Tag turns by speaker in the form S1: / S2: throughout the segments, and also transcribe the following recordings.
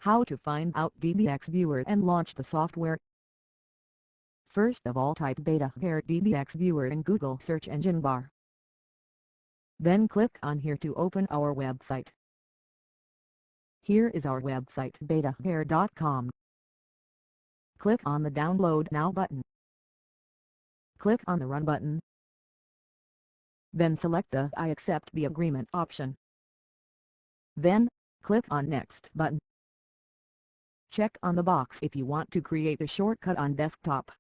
S1: How to find out DBX Viewer and launch the software. First of all, type Betavare DBX Viewer in Google search engine bar. Then click on here to open our website. Here is our website, betavare.com. Click on the Download Now button. Click on the Run button. Then select the I accept the agreement option. Then, click on Next button. Check on the box if you want to create a shortcut on desktop.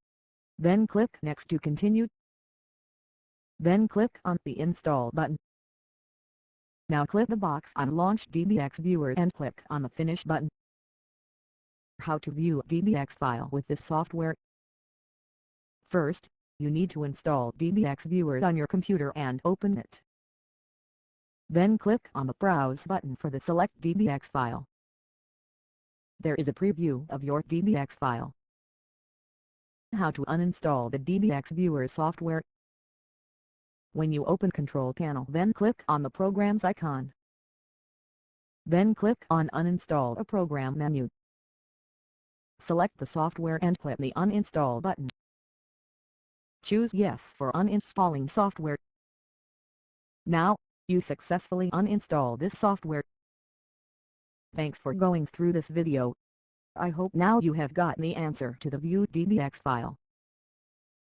S1: Then click Next to continue. Then click on the Install button. Now click the box on Launch DBX Viewer and click on the Finish button. How to view DBX file with this software. First, you need to install DBX Viewer on your computer and open it. Then click on the Browse button for the select DBX file. There is a preview of your DBX file. How to uninstall the DBX Viewer software. When you open Control Panel, then click on the Programs icon. Then click on Uninstall a Program menu. Select the software and click the Uninstall button. Choose Yes for uninstalling software. Now, you successfully uninstall this software. Thanks for going through this video. I hope now you have got the answer to the View DBX file.